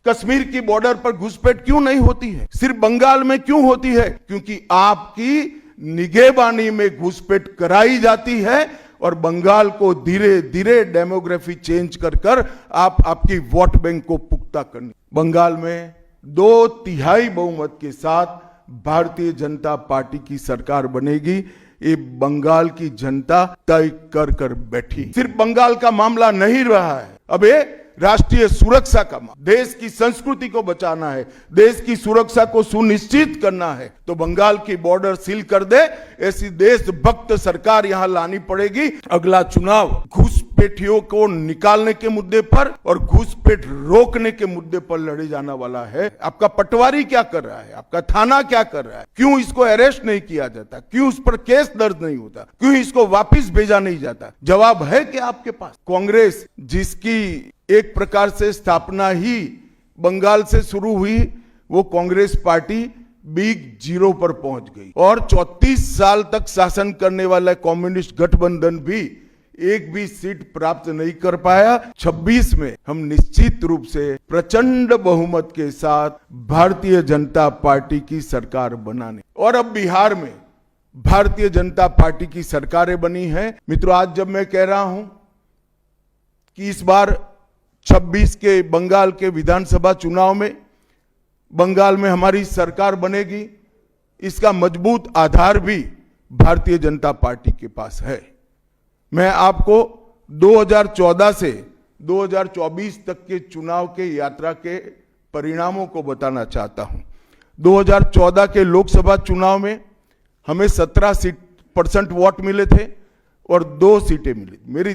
कश्मीर की बॉर्डर पर घुसपैठ क्यों नहीं होती है? सिर्फ बंगाल में क्यों होती है? क्योंकि आपकी निगहबानी में घुसपैठ कराई जाती है और बंगाल को धीरे धीरे डेमोग्राफी चेंज कर कर आपकी वोट बैंक को पुख्ता करनी। बंगाल में 2/3 बहुमत के साथ भारतीय जनता पार्टी की सरकार बनेगी। ये बंगाल की जनता तय कर कर बैठी। सिर्फ बंगाल का मामला नहीं रहा है, अब ये राष्ट्रीय सुरक्षा का मामला। देश की संस्कृति को बचाना है, देश की सुरक्षा को सुनिश्चित करना है, तो बंगाल की बॉर्डर सील कर दे, ऐसी देशभक्त सरकार यहां लानी पड़ेगी। अगला चुनाव घुसपैठियों को निकालने के मुद्दे पर और घुसपैठ रोकने के मुद्दे पर लड़े जाने वाला है। आपका पटवारी क्या कर रहा है? आपका थाना क्या कर रहा है? क्यों इसको अरेस्ट नहीं किया जाता? क्यों उस पर केस दर्ज नहीं होता? क्यों इसको वापिस भेजा नहीं जाता? जवाब है कि आपके पास कांग्रेस, जिसकी एक प्रकार से स्थापना ही बंगाल से शुरू हुई, वो कांग्रेस पार्टी बिग जीरो पर पहुंच गई और 34 साल तक शासन करने वाला कम्युनिस्ट गठबंधन भी एक भी सीट प्राप्त नहीं कर पाया। 26 में हम निश्चित रूप से प्रचंड बहुमत के साथ भारतीय जनता पार्टी की सरकार बनाने, और अब बिहार में भारतीय जनता पार्टी की सरकारें बनी हैं। मित्रों, आज जब मैं कह रहा हूं कि इस बार 26 के बंगाल के विधानसभा चुनाव में बंगाल में हमारी सरकार बनेगी, इसका मजबूत आधार भी भारतीय जनता पार्टी के पास है। मैं आपको 2014 से 2024 तक के चुनाव के यात्रा के परिणामों को बताना चाहता हूं। 2014 के लोकसभा चुनाव में हमें 17% वोट मिले थे और 2 सीटें मिली। मेरी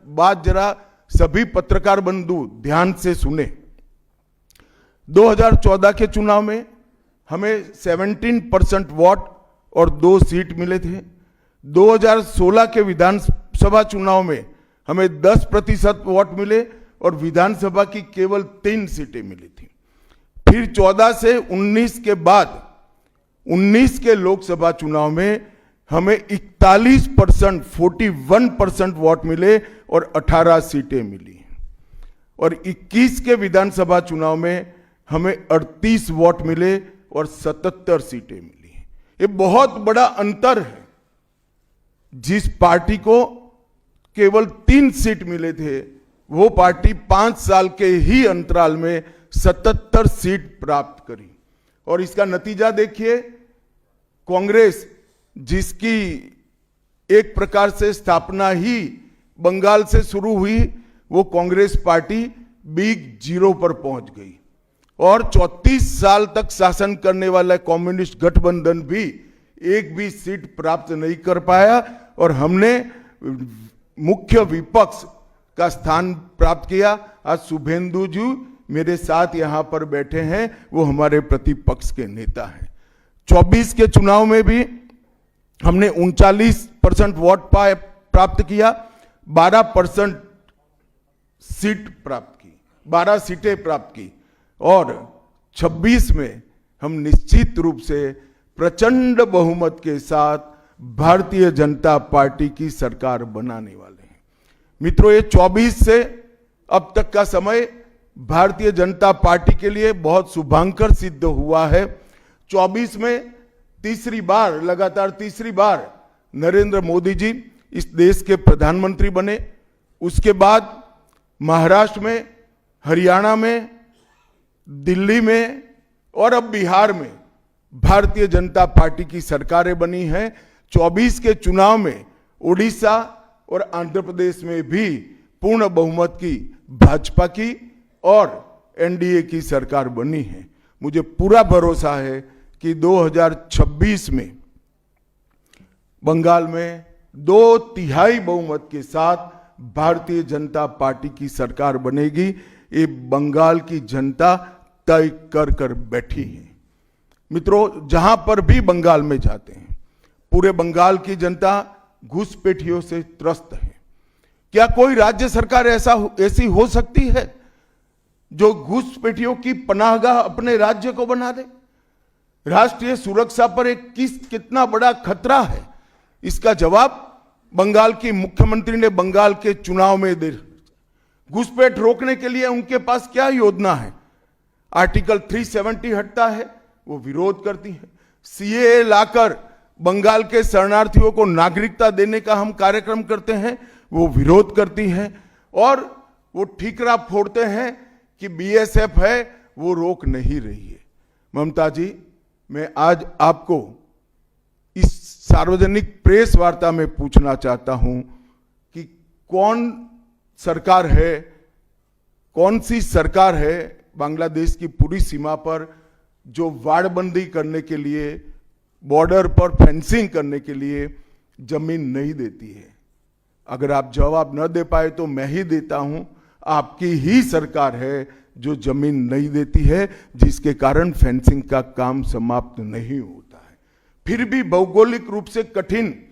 बात जरा सभी पत्रकार बंधु ध्यान से सुने। 2014 के चुनाव में हमें 17% वोट और 2 सीट मिले थे। 2016 के विधानसभा चुनाव में हमें 10% वोट मिले और विधानसभा की केवल 3 सीटें मिली थी। फिर 14 से 19 के बाद 19 के लोकसभा चुनाव में हमें 41% वोट मिले और 18 सीटें मिली, और 21 के विधानसभा चुनाव में हमें 38 वोट मिले और 77 सीटें मिली। ये बहुत बड़ा अंतर है। जिस पार्टी को केवल 3 सीट मिले थे, वो पार्टी 5 साल के ही अंतराल में 77 सीट प्राप्त करी। और इसका नतीजा देखिए, कांग्रेस, जिसकी एक प्रकार से स्थापना ही बंगाल से शुरू हुई, वो कांग्रेस पार्टी बिग जीरो पर पहुंच गई और 34 साल तक शासन करने वाला कम्युनिस्ट गठबंधन भी एक भी सीट प्राप्त नहीं कर पाया और हमने मुख्य विपक्ष का स्थान प्राप्त किया। आज शुभेंदु जी मेरे साथ यहां पर बैठे हैं, वो हमारे प्रतिपक्ष के नेता हैं। 24 के चुनाव में भी हमने 39% वोट प्राप्त किया, 12% सीट प्राप्त की, 12 सीटें प्राप्त की, और 26 में हम निश्चित रूप से प्रचंड बहुमत के साथ भारतीय जनता पार्टी की सरकार बनाने वाले हैं। मित्रों, ये 24 से अब तक का समय भारतीय जनता पार्टी के लिए बहुत शुभांकर सिद्ध हुआ है। 24 में लगातार तीसरी बार नरेंद्र मोदी जी इस देश के प्रधानमंत्री बने। उसके बाद महाराष्ट्र में, हरियाणा में, दिल्ली में और अब बिहार में भारतीय जनता पार्टी की सरकारें बनी हैं। 24 के चुनाव में उड़ीसा और आंध्र प्रदेश में भी पूर्ण बहुमत की भाजपा की और एनडीए की सरकार बनी है। मुझे पूरा भरोसा है कि 2026 में बंगाल में 2/3 बहुमत के साथ भारतीय जनता पार्टी की सरकार बनेगी। ये बंगाल की जनता तय कर कर बैठी है। मित्रों, जहां पर भी बंगाल में जाते हैं, पूरे बंगाल की जनता घुसपैठियों से त्रस्त है। क्या कोई राज्य सरकार ऐसी हो सकती है जो घुसपैठियों की पनाहगाह अपने राज्य को बना दे? राष्ट्रीय सुरक्षा पर एक कितना बड़ा खतरा है, इसका जवाब बंगाल की मुख्यमंत्री ने बंगाल के चुनाव में दे। घुसपैठ रोकने के लिए उनके पास क्या योजना है? आर्टिकल 370 हटता है, वो विरोध करती है। सीएए लाकर बंगाल के शरणार्थियों को नागरिकता देने का हम कार्यक्रम करते हैं, वो विरोध करती हैं। और वो ठीकरा फोड़ते हैं कि बीएसएफ है, वो रोक नहीं रही है। ममता जी, मैं आज आपको इस सार्वजनिक प्रेस वार्ता में पूछना चाहता हूं कि कौन सी सरकार है बांग्लादेश की पूरी सीमा पर जो वाड़बंदी करने के लिए, बॉर्डर पर फेंसिंग करने के लिए जमीन नहीं देती है। अगर आप जवाब न दे पाए तो मैं ही देता हूं, आपकी ही सरकार है जो जमीन नहीं देती है, जिसके कारण फेंसिंग का काम समाप्त नहीं होता है। फिर भी भौगोलिक रूप से कठिन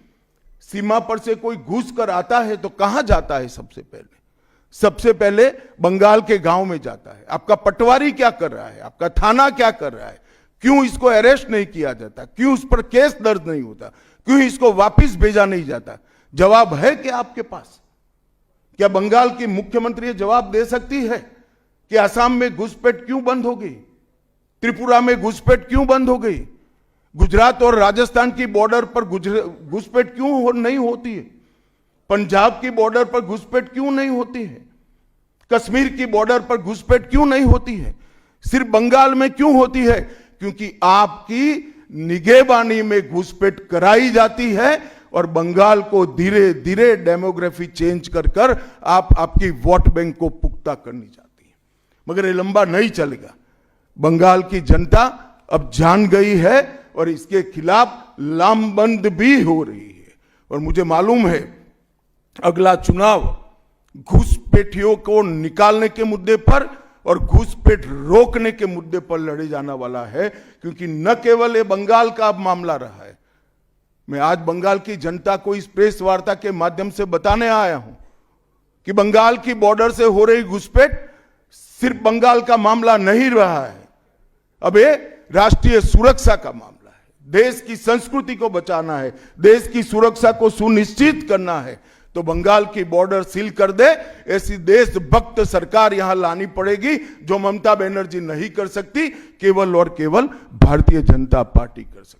सीमा पर से कोई घुस कर आता है तो कहां जाता है? सबसे पहले बंगाल के गांव में जाता है। आपका पटवारी क्या कर रहा है? आपका थाना क्या कर रहा है? क्यों इसको अरेस्ट नहीं किया जाता? क्यों उस पर केस दर्ज नहीं होता? क्यों इसको वापस भेजा नहीं जाता? जवाब है क्या आपके पास? क्या बंगाल की मुख्यमंत्री जवाब दे सकती है कि असम में घुसपैठ क्यों बंद हो गई? त्रिपुरा में घुसपैठ क्यों बंद हो गई? गुजरात और राजस्थान की बॉर्डर पर घुसपैठ क्यों नहीं होती है? पंजाब की बॉर्डर पर घुसपैठ क्यों नहीं होती है? कश्मीर की बॉर्डर पर घुसपैठ क्यों नहीं होती है? सिर्फ बंगाल में क्यों होती है? क्योंकि आपकी निगहबानी में घुसपैठ कराई जाती है और बंगाल को धीरे धीरे डेमोग्राफी चेंज कर आपकी वोट बैंक को पुख्ता करनी चाहती है। मगर ये लंबा नहीं चलेगा। बंगाल की जनता अब जान गई है और इसके खिलाफ लामबंद भी हो रही है। और मुझे मालूम है अगला चुनाव घुसपैठियों को निकालने के मुद्दे पर और घुसपैठ रोकने के मुद्दे पर लड़े जाने वाला है, क्योंकि न केवल ये बंगाल का अब मामला रहा है। मैं आज बंगाल की जनता को इस प्रेस वार्ता के माध्यम से बताने आया हूं कि बंगाल की बॉर्डर से हो रही घुसपैठ सिर्फ बंगाल का मामला नहीं रहा है, अब ये राष्ट्रीय सुरक्षा का मामला है। देश की संस्कृति को बचाना है, देश की सुरक्षा को सुनिश्चित करना है, तो बंगाल की बॉर्डर सील कर दे, ऐसी देशभक्त सरकार यहां लानी पड़ेगी जो ममता बनर्जी नहीं कर सकती, केवल और केवल भारतीय जनता पार्टी कर सकती।